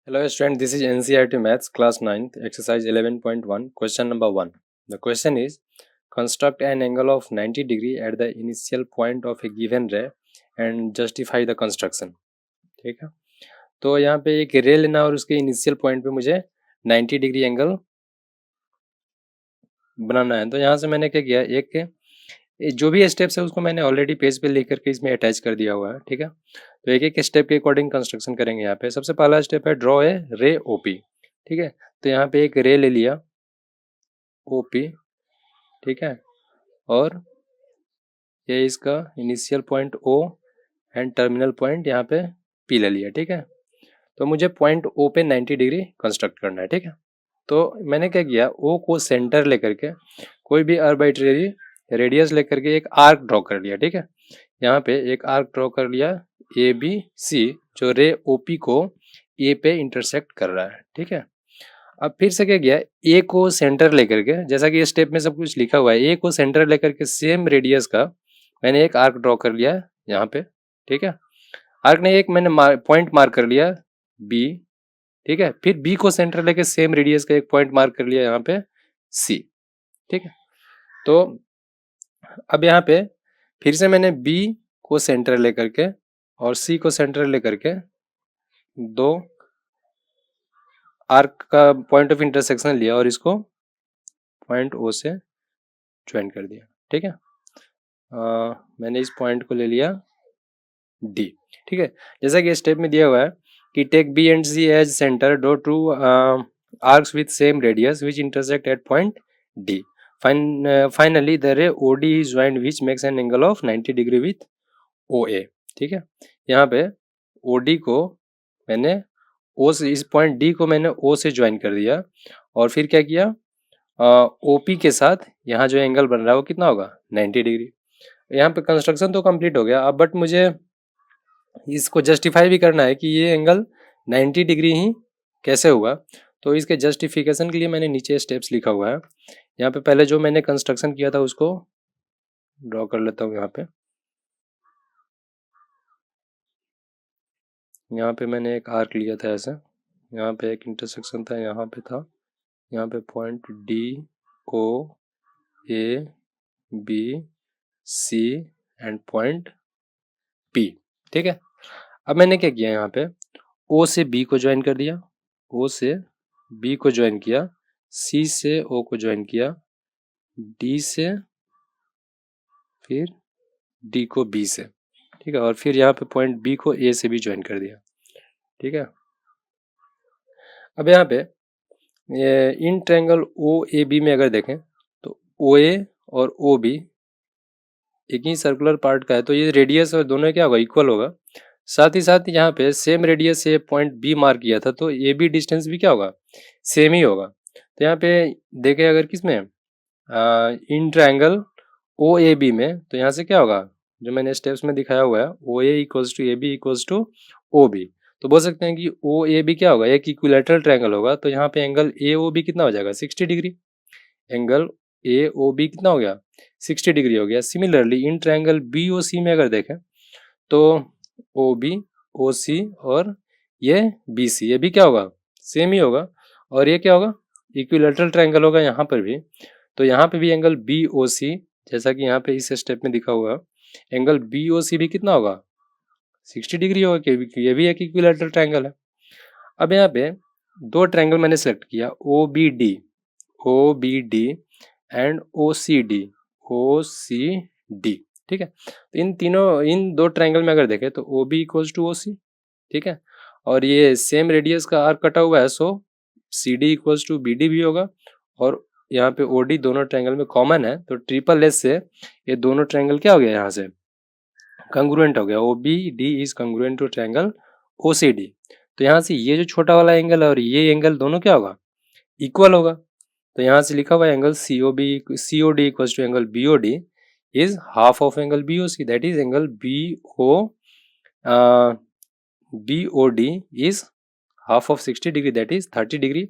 Hello student, this is NCERT Maths class 9th exercise 11.1 question number 1. The question is construct an angle of 90 degree at the initial point of a given ray and justify the construction. ठीक है, तो यहाँ पे एक रे लेना और उसके इनिशियल पॉइंट पे मुझे 90 डिग्री एंगल बनाना है। तो यहाँ से मैंने क्या किया, एक जो भी स्टेप्स है उसको मैंने ऑलरेडी पेज पे लिख करके इसमें अटैच कर दिया हुआ है। ठीक है, तो एक एक स्टेप के अकॉर्डिंग कंस्ट्रक्शन करेंगे। यहाँ पे सबसे पहला स्टेप है ड्रॉ ए रे ओपी। ठीक है, तो यहाँ पे एक रे ले लिया ओपी। ठीक है, और ये इसका initial point O and terminal point यहाँ पे पी ले लिया। ठीक है, तो मुझे पॉइंट ओ पे 90 डिग्री कंस्ट्रक्ट करना है। ठीक है, तो मैंने क्या किया, ओ को सेंटर लेकर के कोई भी आर्बिट्रेरी रेडियस लेकर के एक आर्क ड्रॉ कर लिया। ठीक है, यहाँ पे एक आर्क ड्रॉ कर लिया ए बी सी, जो रे ओपी को ए पे इंटरसेक्ट कर रहा है। ठीक है, अब फिर से क्या किया, ए को सेंटर लेकर के, जैसा कि स्टेप में सब कुछ लिखा हुआ है, ए को सेंटर लेकर के सेम रेडियस का मैंने एक आर्क ड्रॉ कर लिया यहाँ पे। ठीक है, आर्क ने एक मैंने पॉइंट मार्क कर लिया बी। ठीक है, फिर बी को सेंटर लेके सेम रेडियस का एक पॉइंट मार्क कर लिया यहाँ पे सी। ठीक है, तो अब यहाँ पे फिर से मैंने बी को सेंटर लेकर के और सी को सेंटर लेकर के दो आर्क का पॉइंट ऑफ इंटरसेक्शन लिया और इसको पॉइंट ओ से ज्वाइन कर दिया। ठीक है, मैंने इस पॉइंट को ले लिया डी। ठीक है, जैसा कि स्टेप में दिया हुआ है कि take B and C as centre, draw two arcs with same radius which intersect at point D. Finally the ray O D is joined which makes an angle of 90 degree with O A. ठीक है, यहाँ पे O D को मैंने ओ से, इस point D को मैंने ओ से ज्वाइन कर दिया और फिर क्या किया, ओ पी के साथ यहाँ जो एंगल बन रहा है वो कितना होगा, 90 डिग्री। यहाँ पे कंस्ट्रक्शन तो कंप्लीट हो गया अब, बट मुझे इसको जस्टिफाई भी करना है कि ये एंगल 90 डिग्री ही कैसे हुआ। तो इसके जस्टिफिकेशन के लिए मैंने नीचे स्टेप्स लिखा हुआ है। यहाँ पे पहले जो मैंने कंस्ट्रक्शन किया था उसको ड्रॉ कर लेता हूँ। यहाँ पे मैंने एक आर्क लिया था ऐसे, यहाँ पे एक इंटरसेक्शन था, यहाँ पे था, यहाँ पे point D O A B C and point P. ठीक है, अब मैंने क्या किया, यहाँ पे ओ से बी को ज्वाइन कर दिया, ओ से बी को ज्वाइन किया, सी से ओ को ज्वाइन किया, डी से फिर डी को बी से। ठीक है, और फिर यहाँ पे पॉइंट बी को ए से भी ज्वाइन कर दिया। ठीक है, अब यहाँ पे in triangle O A B में अगर देखें तो ओ ए और ओ बी एक ही सर्कुलर पार्ट का है, तो ये रेडियस और दोनों क्या होगा, इक्वल होगा। साथ ही साथ यहाँ पे सेम रेडियस से पॉइंट बी मार्क किया था, तो ए बी डिस्टेंस भी क्या होगा, सेम ही होगा। तो यहाँ पे देखें अगर किसमें, in triangle O A B में, तो यहाँ से क्या होगा, जो मैंने स्टेप्स में दिखाया हुआ है, O A equals to A B equals to O B. तो बोल सकते हैं कि ओ ए बी क्या होगा, एक इक्विलेटरल ट्रायंगल होगा। तो यहाँ पे एंगल ए ओ बी कितना हो जाएगा, 60 degree. Angle A O B कितना हो गया, 60 डिग्री हो गया। Similarly in triangle B O C में अगर देखें तो ओ बी ओ सी और ये बी सी, ये भी क्या होगा, सेम ही होगा। और ये क्या होगा, इक्विलेटरल ट्रायंगल होगा यहाँ पर भी। तो यहाँ पे भी एंगल बी ओ सी, जैसा कि यहाँ पे इस स्टेप में दिखा हुआ, एंगल बी ओ सी भी कितना होगा, 60 डिग्री होगा, क्योंकि ये भी एक इक्विलेटरल ट्रायंगल है। अब यहाँ पे दो ट्रायंगल मैंने सेलेक्ट किया, O B D and O C D. ठीक है, तो इन दो ट्रायंगल में अगर देखें तो O B equals to O C. ठीक है, और ये सेम रेडियस का आर्क कटा हुआ है, so C D equals to B D भी होगा। और यहाँ पे ओ डी दोनों ट्रायंगल में कॉमन है, तो ट्रिपल एस से ये दोनों ट्रायंगल क्या हो गया, यहाँ से कंग्रुएंट हो गया। O B D is congruent to triangle O C D. तो यहाँ से ये जो छोटा वाला एंगल है और ये एंगल दोनों क्या होगा, इक्वल होगा। तो यहाँ से लिखा हुआ angle C O D equals to angle B O D is half of angle B O C, that is angle B O D is half of 60 degree, that is 30 degree.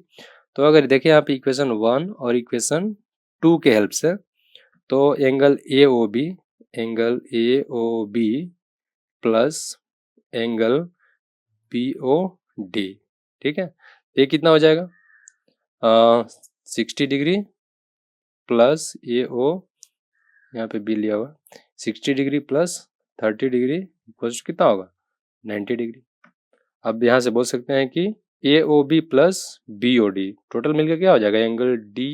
तो अगर देखें यहाँ पे इक्वेशन 1 और equation 2 के help से, तो angle A O B plus angle B O D, ठीक है, ये कितना हो जाएगा 60 डिग्री प्लस ए ओ, यहाँ पे बी लिया हुआ, 60 डिग्री प्लस 30 डिग्री इक्वल्स कितना होगा 90 डिग्री। अब यहाँ से बोल सकते हैं कि A O B plus B O D total मिलकर क्या हो जाएगा एंगल डी